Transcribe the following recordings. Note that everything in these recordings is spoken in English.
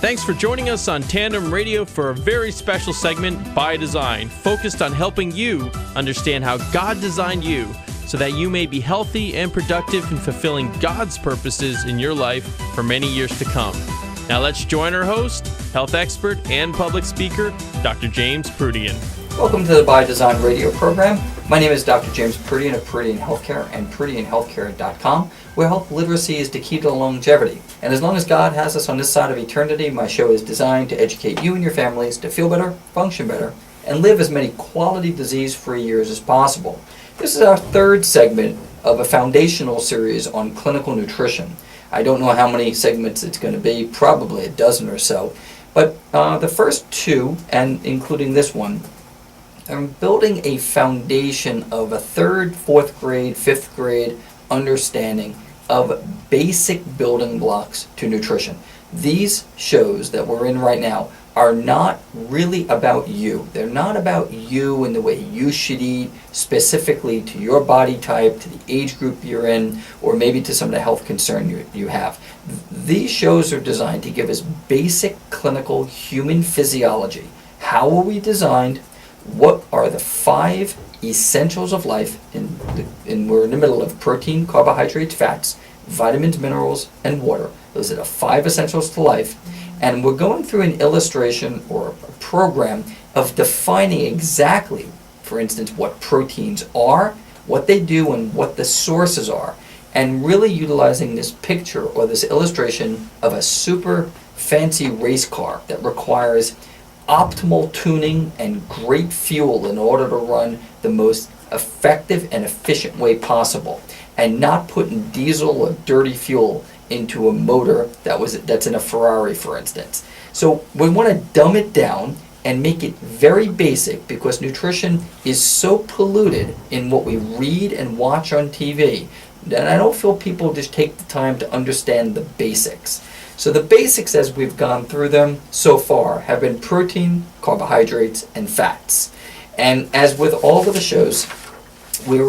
Thanks for joining us on Tandem Radio for a very special segment, By Design, focused on helping you understand how God designed you so that you may be healthy and productive in fulfilling God's purposes in your life for many years to come. Now let's join our host, health expert and public speaker, Dr. James Proodian. Welcome to the By Design radio program. My name is Dr. James Proodian of Proodian Healthcare and ProodianHealthcare.com, where health literacy is the key to longevity. And as long as God has us on this side of eternity, my show is designed to educate you and your families to feel better, function better, and live as many quality disease-free years as possible. This is our third segment of a foundational series on clinical nutrition. I don't know how many segments it's going to be, probably a dozen or so. But the first two, and including this one, I'm building a foundation of a third, fourth grade, fifth grade understanding of basic building blocks to nutrition. These shows that we're in right now are not really about you. They're not about you and the way you should eat, specifically to your body type, to the age group you're in, or maybe to some of the health concern you have. These shows are designed to give us basic clinical human physiology. How are we designed? What are the 5 essentials of life? We're in the middle of protein, carbohydrates, fats, vitamins, minerals, and water. Those are the 5 essentials to life. And we're going through an illustration or a program of defining exactly, for instance, what proteins are, what they do, and what the sources are. And really utilizing this picture or this illustration of a super fancy race car that requires optimal tuning and great fuel in order to run the most effective and efficient way possible, and not putting diesel or dirty fuel into a motor that's in a Ferrari, for instance. So we want to dumb it down and make it very basic, because nutrition is so polluted in what we read and watch on TV that I don't feel people just take the time to understand the basics. So the basics, as we've gone through them so far, have been protein, carbohydrates, and fats. And as with all of the shows, we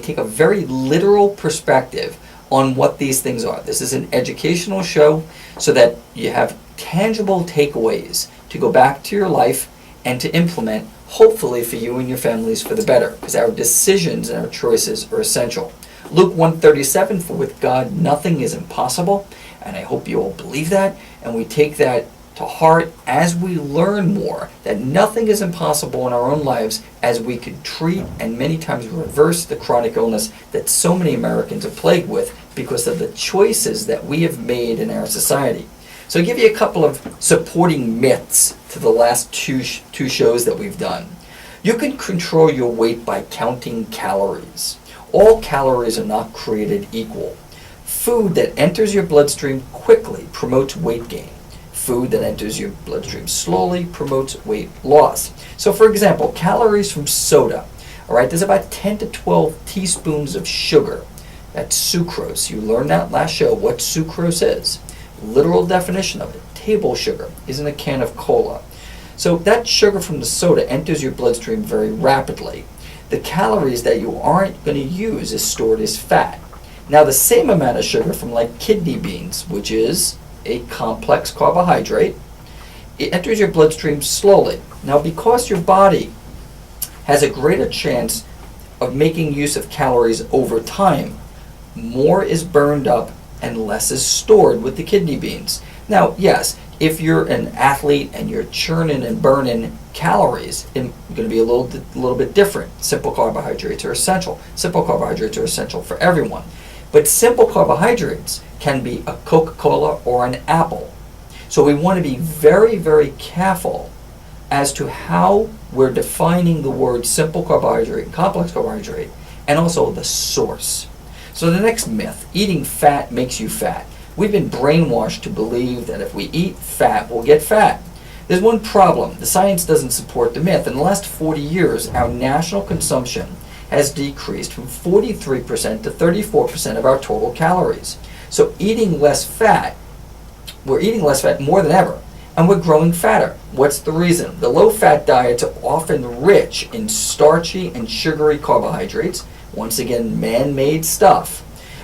take a very literal perspective on what these things are. This is an educational show so that you have tangible takeaways to go back to your life and to implement, hopefully for you and your families for the better, because our decisions and our choices are essential. Luke 1:37, for with God nothing is impossible. And I hope you all believe that, and we take that to heart as we learn more, that nothing is impossible in our own lives, as we could treat and many times reverse the chronic illness that so many Americans are plagued with because of the choices that we have made in our society. So I'll give you a couple of supporting myths to the last two shows that we've done. You can control your weight by counting calories. All calories are not created equal. Food that enters your bloodstream quickly promotes weight gain. Food that enters your bloodstream slowly promotes weight loss. So for example, calories from soda. All right, there's about 10 to 12 teaspoons of sugar. That's sucrose. You learned that last show, what sucrose is. Literal definition of it. Table sugar is in a can of cola. So that sugar from the soda enters your bloodstream very rapidly. The calories that you aren't going to use is stored as fat. Now the same amount of sugar from like kidney beans, which is a complex carbohydrate, it enters your bloodstream slowly. Now because your body has a greater chance of making use of calories over time, more is burned up and less is stored with the kidney beans. Now yes, if you're an athlete and you're churning and burning calories, it's going to be a little bit different. Simple carbohydrates are essential. Simple carbohydrates are essential for everyone. But simple carbohydrates can be a Coca-Cola or an apple. So we want to be very, very careful as to how we're defining the word simple carbohydrate and complex carbohydrate, and also the source. So the next myth, eating fat makes you fat. We've been brainwashed to believe that if we eat fat, we'll get fat. There's one problem. The science doesn't support the myth. In the last 40 years, our national consumption has decreased from 43% to 34% of our total calories. So eating less fat, we're eating less fat more than ever, and we're growing fatter. What's the reason? The low-fat diets are often rich in starchy and sugary carbohydrates, once again man-made stuff,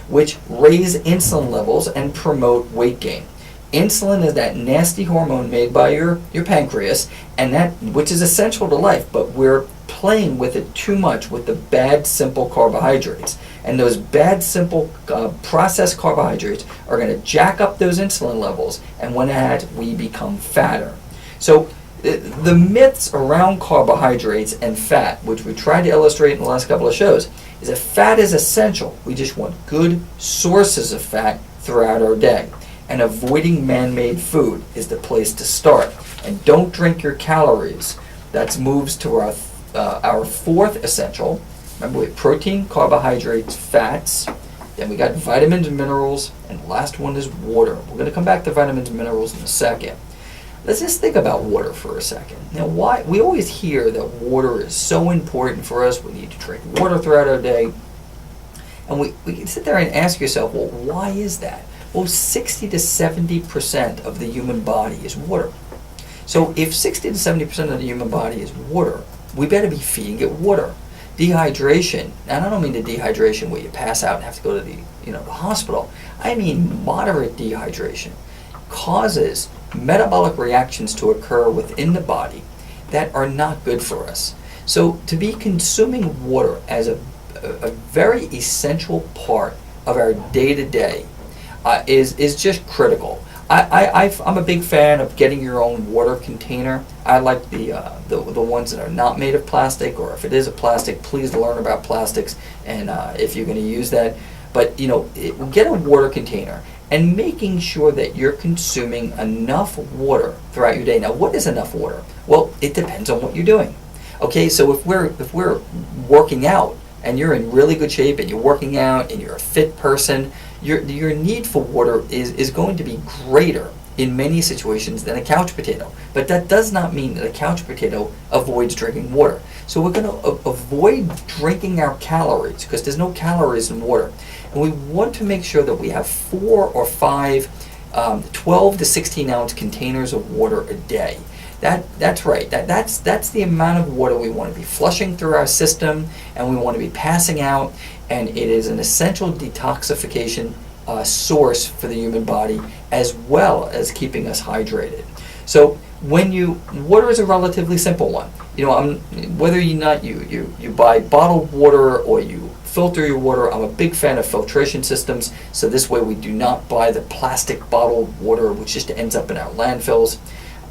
which raise insulin levels and promote weight gain. Insulin is that nasty hormone made by your pancreas, and that which is essential to life, but we're playing with it too much with the bad, simple carbohydrates. And those bad, simple processed carbohydrates are going to jack up those insulin levels, and when that, we become fatter. So the myths around carbohydrates and fat, which we tried to illustrate in the last couple of shows, is that fat is essential. We just want good sources of fat throughout our day. And avoiding man-made food is the place to start. And don't drink your calories. That moves to our fourth essential. Remember, we have protein, carbohydrates, fats. Then we got vitamins and minerals. And the last one is water. We're going to come back to vitamins and minerals in a second. Let's just think about water for a second. Now, why we always hear that water is so important for us. We need to drink water throughout our day. And we can sit there and ask yourself, well, why is that? Well, 60 to 70% of the human body is water. So if 60 to 70% of the human body is water, we better be feeding it water. Dehydration, and I don't mean the dehydration where you pass out and have to go to the hospital. I mean moderate dehydration causes metabolic reactions to occur within the body that are not good for us. So to be consuming water as a very essential part of our day-to-day is just critical. I'm a big fan of getting your own water container. I like the ones that are not made of plastic, or if it is a plastic, please learn about plastics and if you're going to use that. But get a water container and making sure that you're consuming enough water throughout your day. Now, what is enough water? Well, it depends on what you're doing. Okay, so if we're working out and you're in really good shape and you're working out and you're a fit person, your need for water is going to be greater in many situations than a couch potato. But that does not mean that a couch potato avoids drinking water. So we're going to avoid drinking our calories because there's no calories in water. And we want to make sure that we have 4 or 5 12 to 16 ounce containers of water a day. That's right. That's the amount of water we want to be flushing through our system, and we want to be passing out. And it is an essential detoxification source for the human body, as well as keeping us hydrated. So water is a relatively simple one. Whether you buy bottled water or you filter your water, I'm a big fan of filtration systems. So this way we do not buy the plastic bottled water, which just ends up in our landfills.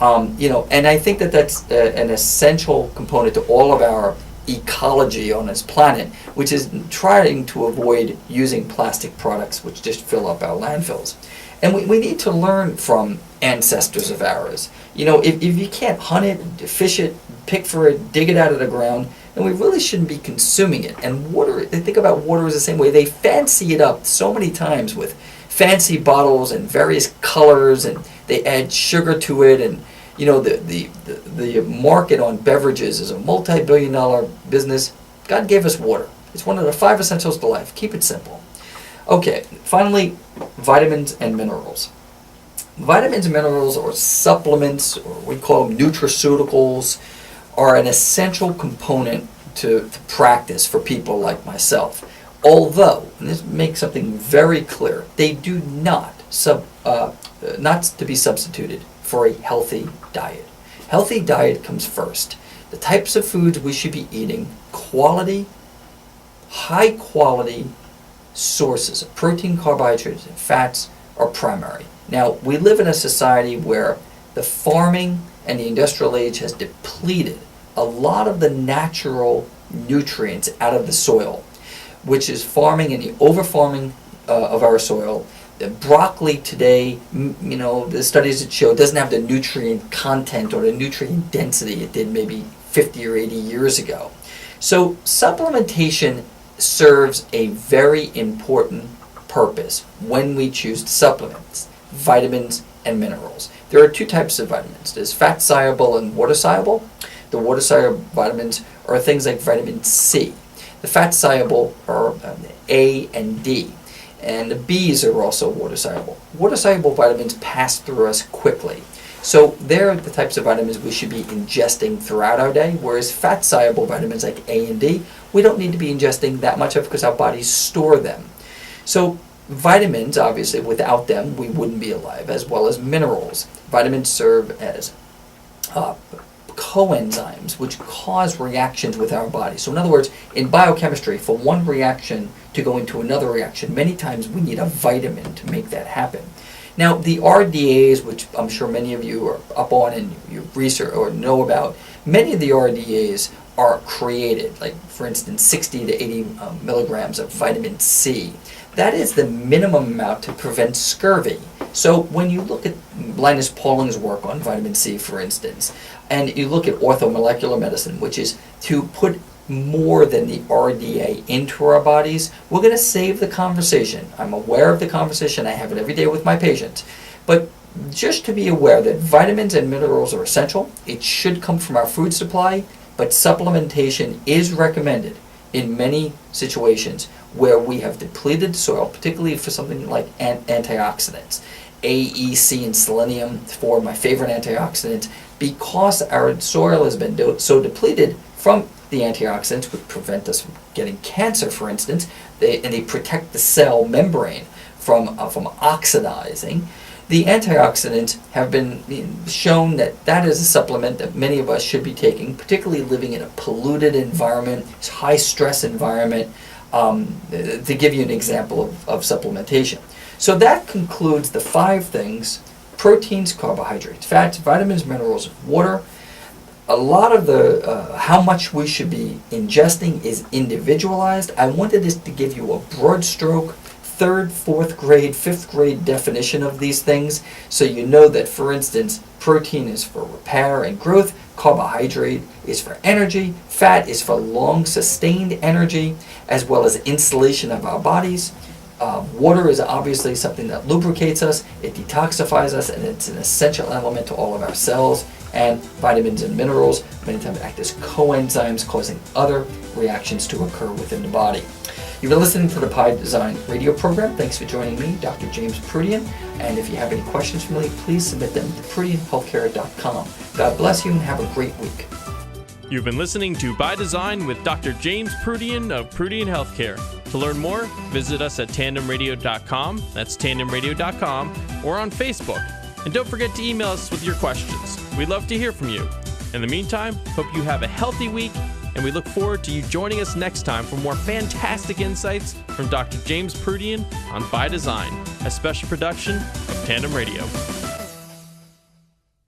And I think that's an essential component to all of our ecology on this planet, which is trying to avoid using plastic products which just fill up our landfills. And we need to learn from ancestors of ours. If you can't hunt it, fish it, pick for it, dig it out of the ground, then we really shouldn't be consuming it. And water, they think about water as the same way. They fancy it up so many times with fancy bottles and various colors, and they add sugar to it, and the market on beverages is a multi-billion-dollar business. God gave us water. It's one of the 5 essentials to life. Keep it simple. Okay, finally, vitamins and minerals. Vitamins and minerals, or supplements, or we call them nutraceuticals, are an essential component to practice for people like myself. Although, and this makes something very clear, they do not to be substituted for a healthy diet. Healthy diet comes first. The types of foods we should be eating, quality, high quality sources of protein, carbohydrates, and fats are primary. Now, we live in a society where the farming and the industrial age has depleted a lot of the natural nutrients out of the soil, which is farming and the over-farming of our soil. The broccoli today, the studies that show, doesn't have the nutrient content or the nutrient density it did maybe 50 or 80 years ago. So supplementation serves a very important purpose when we choose supplements, vitamins and minerals. There are 2 types of vitamins. There's fat-soluble and water-soluble. The water-soluble vitamins are things like vitamin C. The fat-soluble are A and D. And the B's are also water-soluble. Water-soluble vitamins pass through us quickly. So they're the types of vitamins we should be ingesting throughout our day, whereas fat-soluble vitamins like A and D, we don't need to be ingesting that much of because our bodies store them. So vitamins, obviously, without them, we wouldn't be alive, as well as minerals. Vitamins serve as coenzymes, which cause reactions with our body. So in other words, in biochemistry, for one reaction to go into another reaction, many times we need a vitamin to make that happen. Now, the RDAs, which I'm sure many of you are up on and you research or know about, many of the RDAs are created, like for instance 60 to 80 milligrams of vitamin C. That is the minimum amount to prevent scurvy. So when you look at Linus Pauling's work on vitamin C, for instance, and you look at orthomolecular medicine, which is to put more than the RDA into our bodies, we're going to save the conversation. I'm aware of the conversation. I have it every day with my patients. But just to be aware that vitamins and minerals are essential. It should come from our food supply, but supplementation is recommended in many situations where we have depleted soil, particularly for something like antioxidants. A, E, C, and selenium, four of my favorite antioxidants, because our soil has been so depleted from the antioxidants, which prevent us from getting cancer, for instance, and they protect the cell membrane from oxidizing. The antioxidants have been shown that is a supplement that many of us should be taking, particularly living in a polluted environment, high stress environment, to give you an example of supplementation. So that concludes the 5 things: proteins, carbohydrates, fats, vitamins, minerals, water. A lot of the how much we should be ingesting is individualized. I wanted this to give you a broad stroke 3rd, 4th grade, 5th grade definition of these things, so you know that, for instance, protein is for repair and growth, carbohydrate is for energy, fat is for long sustained energy, as well as insulation of our bodies. Water is obviously something that lubricates us, it detoxifies us, and it's an essential element to all of our cells. And vitamins and minerals many times act as coenzymes, causing other reactions to occur within the body. You've been listening to the By Design radio program. Thanks for joining me, Dr. James Proodian. And if you have any questions for me, please submit them to ProodianHealthcare.com. God bless you and have a great week. You've been listening to By Design with Dr. James Proodian of Proodian Healthcare. To learn more, visit us at tandemradio.com, that's tandemradio.com, or on Facebook. And don't forget to email us with your questions. We'd love to hear from you. In the meantime, hope you have a healthy week, and we look forward to you joining us next time for more fantastic insights from Dr. James Proodian on By Design, a special production of Tandem Radio.